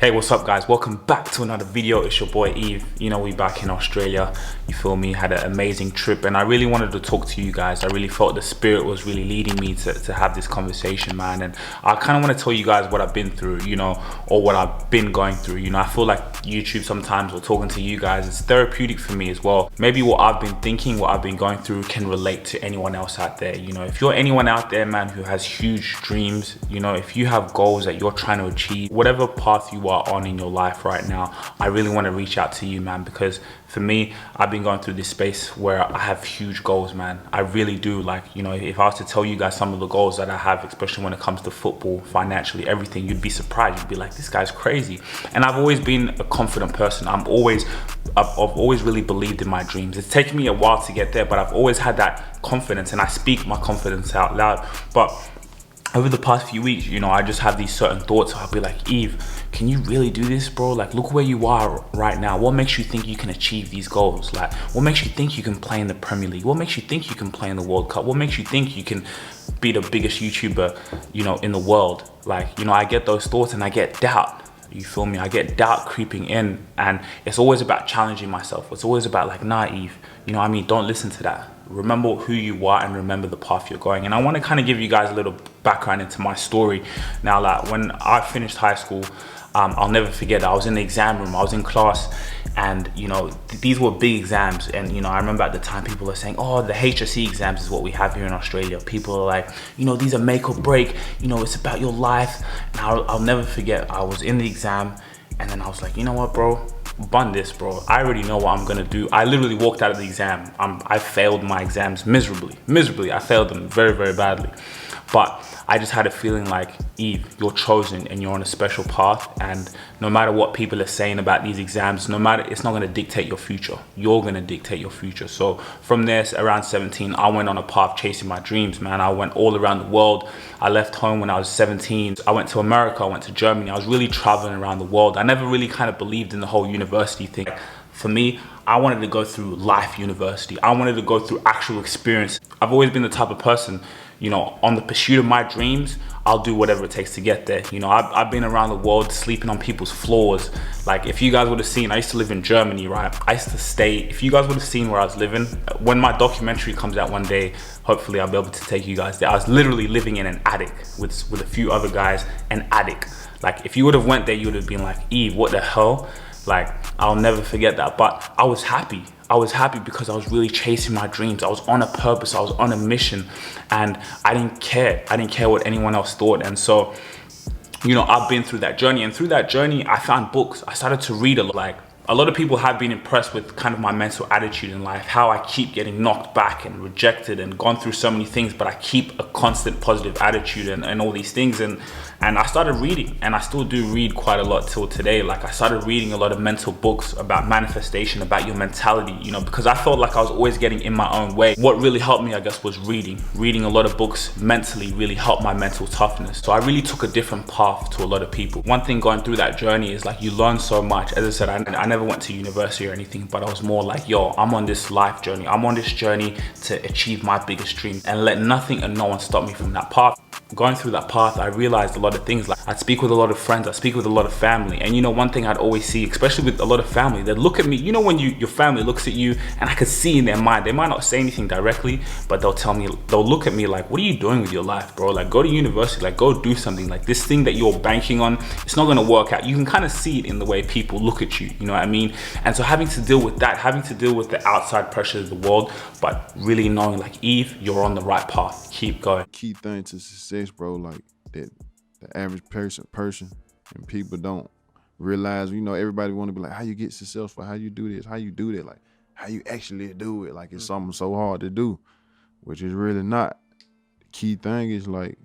Hey, what's up guys? Welcome back to another video. It's your boy Eve. You know, we back in Australia, you feel me? Had an amazing trip and I really wanted to talk to you guys. I really felt the spirit was really leading me to have this conversation, man. And I kind of want to tell you guys what I've been through, you know, or what I've been going through. You know, I feel like YouTube sometimes, or talking to you guys, it's therapeutic for me as well. Maybe what I've been thinking, what I've been going through can relate to anyone else out there. You know, if you're anyone out there, man, who has huge dreams, you know, if you have goals that you're trying to achieve, whatever path you are on in your life right now, I really want to reach out to you, man, because for me, I've been going through this space where I have huge goals, man. I really do. Like, you know, if I was to tell you guys some of the goals that I have, especially when it comes to football, financially, everything, you'd be surprised. You'd be like, this guy's crazy. And I've always been a confident person. I've always really believed in my dreams. It's taken me a while to get there, but I've always had that confidence, and I speak my confidence out loud. But over the past few weeks, you know, I just have these certain thoughts. I'll be like, Eve, can you really do this, bro? Like, look where you are right now. What makes you think you can achieve these goals? Like, what makes you think you can play in the Premier League? What makes you think you can play in the World Cup? What makes you think you can be the biggest YouTuber, you know, in the world? Like, you know, I get those thoughts and I get doubt. You feel me? I get doubt creeping in, and it's always about challenging myself. It's always about like, nah, Eve, you know what I mean? Don't listen to that. Remember who you are and remember the path you're going. And I want to kind of give you guys a little background into my story. Now, like, when I finished high school, I'll never forget, I was in the exam room, I was in class, and you know, these were big exams. And you know, I remember at the time people were saying, oh, the HSC exams is what we have here in Australia. People are like, you know, these are make or break, you know, it's about your life. And I'll never forget, I was in the exam and then I was like, you know what, bro, bun this, bro. I already know what I'm gonna do. I literally walked out of the exam. I failed my exams miserably. I failed them very, very badly. But I just had a feeling like, Eve, you're chosen and you're on a special path, and no matter what people are saying about these exams, no matter, it's not gonna dictate your future. You're gonna dictate your future. So from there, around 17, I went on a path chasing my dreams, man. I went all around the world. I left home when I was 17. I went to America, I went to Germany. I was really traveling around the world. I never really kind of believed in the whole university thing. For me, I wanted to go through life university. I wanted to go through actual experience. I've always been the type of person, you know, on the pursuit of my dreams, I'll do whatever it takes to get there. You know, I've been around the world sleeping on people's floors. Like, if you guys would have seen, I used to live in Germany, right? I used to stay, if you guys would have seen where I was living, when my documentary comes out one day, hopefully I'll be able to take you guys there. I was literally living in an attic with a few other guys, an attic. Like, if you would have went there, you would have been like, Eve, what the hell? Like, I'll never forget that. But I was happy. I was happy because I was really chasing my dreams. I was on a purpose. I was on a mission, and I didn't care. I didn't care what anyone else thought. And so, you know, I've been through that journey, and through that journey, I found books. I started to read a lot. Like, a lot of people have been impressed with kind of my mental attitude in life, how I keep getting knocked back and rejected and gone through so many things, but I keep a constant positive attitude and all these things. And I started reading, and I still do read quite a lot till today. Like, I started reading a lot of mental books about manifestation, about your mentality, you know, because I felt like I was always getting in my own way. What really helped me, I guess, was reading. Reading a lot of books mentally really helped my mental toughness. So I really took a different path to a lot of people. One thing going through that journey is like, you learn so much. As I said, I never went to university or anything, but I was more like, yo, I'm on this life journey. I'm on this journey to achieve my biggest dream, and let nothing and no one stop me from that path. Going through that path, I realized a lot of things. Like, I'd speak with a lot of friends, I speak with a lot of family, and you know, one thing I'd always see, especially with a lot of family, they'd look at me, you know, when your family looks at you, and I could see in their mind, they might not say anything directly, but they'll look at me like, what are you doing with your life, bro? Like, go to university, like, go do something. Like, this thing that you're banking on, it's not gonna work out. You can kind of see it in the way people look at you, you know what I mean? And so having to deal with that, having to deal with the outside pressures of the world, but really knowing like, Eve, you're on the right path, keep going. Key thing to success, bro, like that the average person and people don't realize, you know, everybody want to be like, how you get successful, how you do this, how you do that, like how you actually do it, like it's something so hard to do, which is really not. The key thing is like,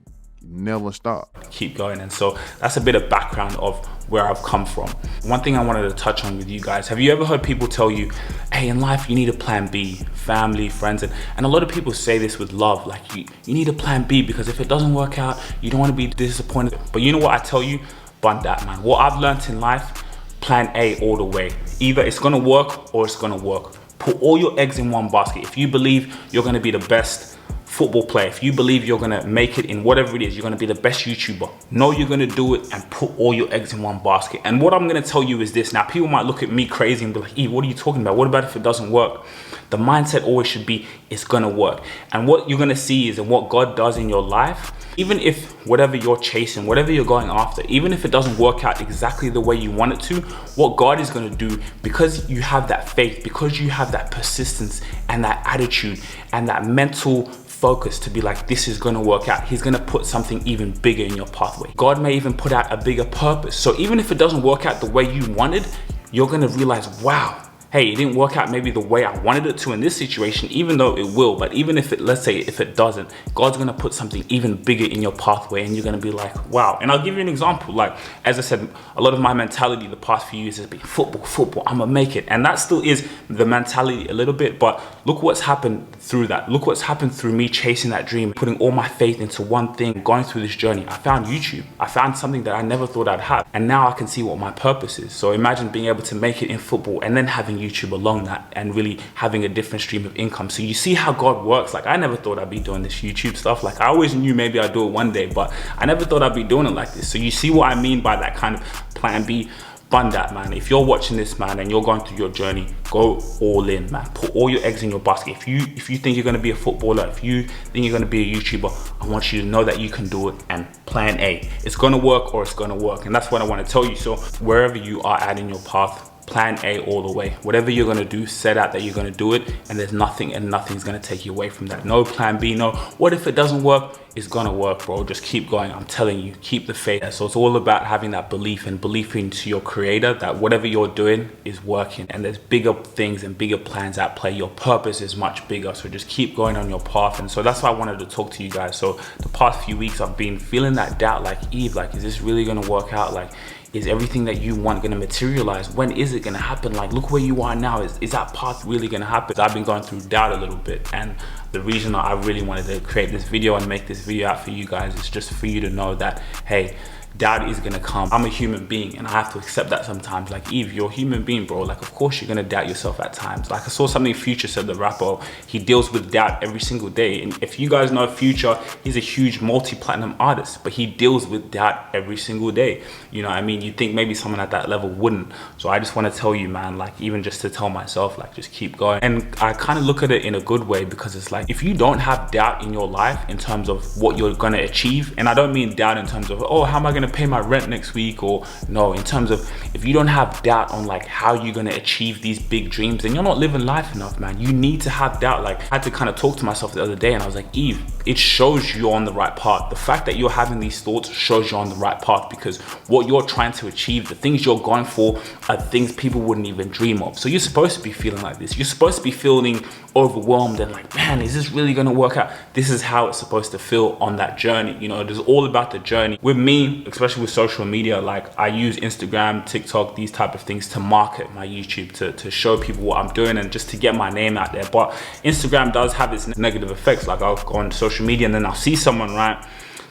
never stop, keep going. And so that's a bit of background of where I've come from. One thing I wanted to touch on with you guys, have you ever heard people tell you, hey, in life you need a plan B, family, friends, and a lot of people say this with love, like you need a plan B, because if it doesn't work out, you don't want to be disappointed. But you know what I tell you, bun that, man. What I've learned in life, plan A all the way. Either it's gonna work or it's gonna work. Put all your eggs in one basket. If you believe you're gonna be the best football player, if you believe you're gonna make it in whatever it is, you're gonna be the best YouTuber, know you're gonna do it and put all your eggs in one basket. And what I'm gonna tell you is this. Now, people might look at me crazy and be like, Eve, what are you talking about? What about if it doesn't work? The mindset always should be, it's gonna work. And what you're gonna see is that what God does in your life, even if whatever you're chasing, whatever you're going after, even if it doesn't work out exactly the way you want it to, what God is gonna do, because you have that faith, because you have that persistence and that attitude and that mental focus to be like, this is gonna work out. He's gonna put something even bigger in your pathway. God may even put out a bigger purpose. So even if it doesn't work out the way you wanted, you're gonna realize, wow, hey, it didn't work out maybe the way I wanted it to in this situation, even though it will. But even if it, let's say if it doesn't, God's gonna put something even bigger in your pathway, and you're gonna be like, wow. And I'll give you an example. Like, as I said, a lot of my mentality the past few years has been football, I'm gonna make it. And that still is the mentality a little bit, but look what's happened through that. Look what's happened through me chasing that dream, putting all my faith into one thing, going through this journey. I found YouTube. I found something that I never thought I'd have. And now I can see what my purpose is. So imagine being able to make it in football and then having YouTube along that and really having a different stream of income. So you see how God works. Like, I never thought I'd be doing this YouTube stuff. Like, I always knew maybe I'd do it one day, but I never thought I'd be doing it like this. So you see what I mean by that kind of plan B. Fund that, man. If you're watching this, man, and you're going through your journey, go all in, man. Put all your eggs in your basket. If you think you're going to be a footballer, if you think you're going to be a YouTuber, I want you to know that you can do it. And plan A, it's going to work or it's going to work. And that's what I want to tell you. So wherever you are at in your path, plan A all the way. Whatever you're gonna do, set out that you're gonna do it, and there's nothing and nothing's gonna take you away from that. No plan B, no, what if it doesn't work? It's gonna work, bro. Just keep going. I'm telling you, keep the faith. So it's all about having that belief and belief into your creator that whatever you're doing is working, and there's bigger things and bigger plans at play. Your purpose is much bigger. So just keep going on your path. And so that's why I wanted to talk to you guys. So the past few weeks I've been feeling that doubt, like, Eve, like, is this really gonna work out? Like, is everything that you want gonna materialize? When is it gonna happen? Like, look where you are now. Is that path really gonna happen? I've been going through doubt a little bit, and the reason I really wanted to create this video and make this video out for you guys is just for you to know that, hey, doubt is gonna come. I'm a human being and I have to accept that sometimes. Like, Eve, you're a human being, bro. Like, of course you're gonna doubt yourself at times. Like, I saw something Future said, the rapper, he deals with doubt every single day. And if you guys know Future, he's a huge multi-platinum artist, but he deals with doubt every single day. You know what I mean? You think maybe someone at that level wouldn't. So I just wanna tell you, man, like, even just to tell myself, like, just keep going. And I kind of look at it in a good way, because it's like, if you don't have doubt in your life in terms of what you're gonna achieve, and I don't mean doubt in terms of, oh, how am I gonna pay my rent next week? Or no, in terms of, if you don't have doubt on like how you're gonna achieve these big dreams, then you're not living life enough, man. You need to have doubt. Like, I had to kind of talk to myself the other day and I was like, Eve, it shows you're on the right path. The fact that you're having these thoughts shows you're on the right path, because what you're trying to achieve, the things you're going for, are things people wouldn't even dream of. So you're supposed to be feeling like this. You're supposed to be feeling overwhelmed and like, man, is this really gonna work out? This is how it's supposed to feel on that journey. You know, it is all about the journey. With me, especially with social media, like, I use Instagram, TikTok, these type of things to market my YouTube, to show people what I'm doing and just to get my name out there. But Instagram does have its negative effects. Like, I'll go on social media and then I'll see someone, right,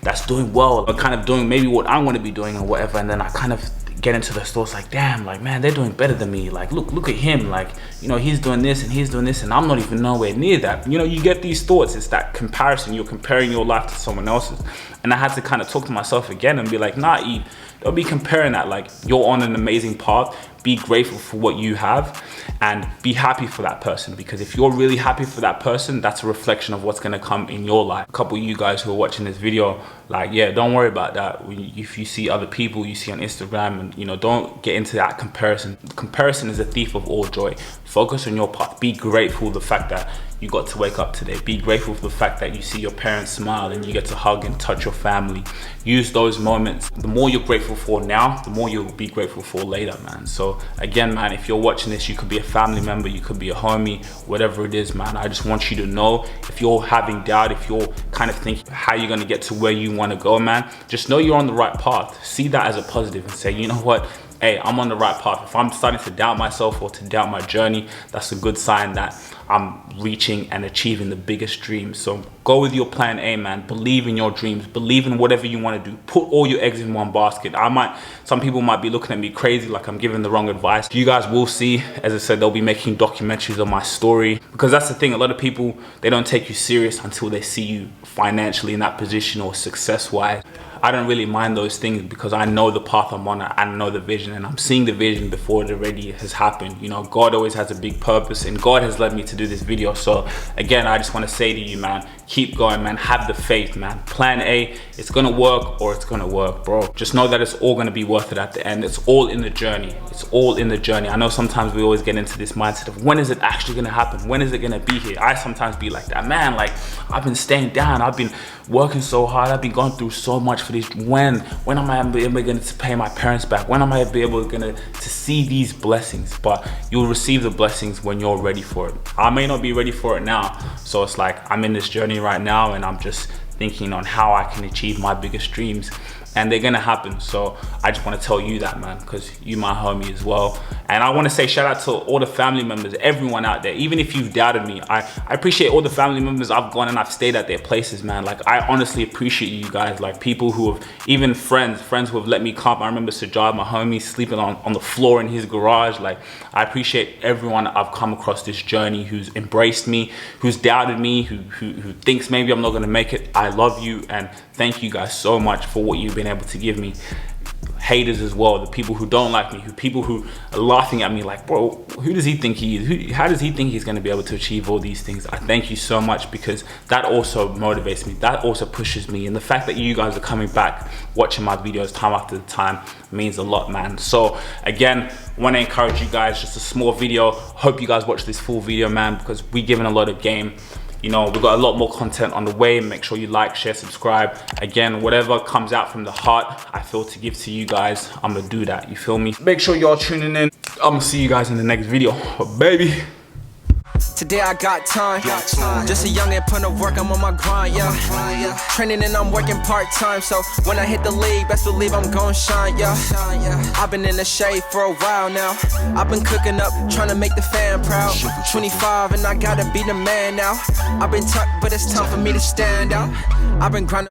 that's doing well, or kind of doing maybe what I want to be doing or whatever, and then I kind of get into the stores like, damn, like, man, they're doing better than me. Like, look at him, like, you know, he's doing this and he's doing this and I'm not even nowhere near that. You know, you get these thoughts. It's that comparison. You're comparing your life to someone else's. And I had to kind of talk to myself again and be like, nah, Eve, don't be comparing that. Like, you're on an amazing path. Be grateful for what you have and be happy for that person, because if you're really happy for that person, that's a reflection of what's going to come in your life. A couple of you guys who are watching this video, like, yeah, don't worry about that. If you see other people you see on Instagram, and, you know, don't get into that comparison. Comparison is a thief of all joy. Focus on your path. Be grateful the fact that you got to wake up today. Be grateful for the fact that you see your parents smile and you get to hug and touch your family. Use those moments. The more you're grateful for now, the more you'll be grateful for later, man. So again, man, if you're watching this, you could be a family member, you could be a homie, whatever it is, man. I just want you to know, if you're having doubt, if you're kind of thinking how you're gonna get to where you wanna go, man, just know you're on the right path. See that as a positive and say, you know what? hey, I'm on the right path. If I'm starting to doubt myself or to doubt my journey, that's a good sign that I'm reaching and achieving the biggest dreams. So go with your plan A, man. Believe in your dreams. Believe in whatever you want to do. Put all your eggs in one basket. Some people might be looking at me crazy, like I'm giving the wrong advice. You guys will see, as I said, they'll be making documentaries on my story, because that's the thing. A lot of people, they don't take you serious until they see you financially in that position or success-wise. I don't really mind those things because I know the path I'm on, I know the vision, and I'm seeing the vision before it already has happened. You know, God always has a big purpose, and God has led me to do this video. So again, I just want to say to you, man, keep going, man. Have the faith, man. Plan A, it's gonna work or it's gonna work, bro. Just know that it's all gonna be worth it at the end. It's all in the journey. It's all in the journey. I know sometimes we always get into this mindset of when is it actually gonna happen? When is it gonna be here? I sometimes be like that, man. Like, I've been staying down. I've been working so hard. I've been going through so much for this. When am I going to pay my parents back? When am I able to see these blessings? But you'll receive the blessings when you're ready for it. I may not be ready for it now. So it's like, I'm in this journey right now, and I'm just thinking on how I can achieve my biggest dreams, and they're gonna happen. So I just want to tell you that, man, because you my homie as well. And I want to say shout out to all the family members, everyone out there. Even if you've doubted me, I appreciate all the family members I've gone and I've stayed at their places, man. Like, I honestly appreciate you guys. Like, people who have, even friends who have let me come. I remember Sajad, my homie, sleeping on the floor in his garage. Like, I appreciate everyone I've come across this journey, who's embraced me, who's doubted me, who thinks maybe I'm not gonna make it. I love you, and thank you guys so much for what you've been able to give me. Haters as well, the people who don't like me, people who are laughing at me like, bro, who does he think he is? How does he think he's going to be able to achieve all these things? I thank you so much, because that also motivates me. That also pushes me. And the fact that you guys are coming back, watching my videos time after time, means a lot, man. So again, want to encourage you guys, just a small video. Hope you guys watch this full video, man, because we're giving a lot of game. You know, we've got a lot more content on the way. Make sure you like, share, subscribe. Again, whatever comes out from the heart, I feel to give to you guys, I'm gonna do that, you feel me? Make sure y'all tuning in. I'm gonna see you guys in the next video, baby. Today I got time, just a youngin' putting to work, I'm on my grind, yeah. Training and I'm working part-time, so when I hit the league, best believe I'm gon' shine, yeah. I've been in the shade for a while now. I've been cooking up, trying to make the fan proud. 25 and I gotta be the man now. I've been tucked, but it's time for me to stand out. I've been grinding.